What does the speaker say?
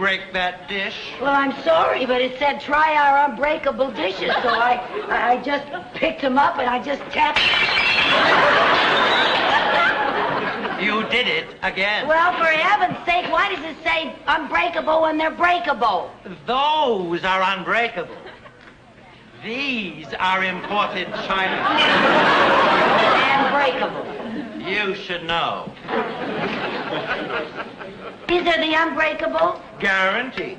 break that dish. Well, I'm sorry, but it said try our unbreakable dishes, so I just picked them up and I just tapped. You did it again. Well, for heaven's sake, why does it say unbreakable when they're breakable? Those are unbreakable. These are imported China. Unbreakable. You should know. These are the unbreakable? Guaranteed.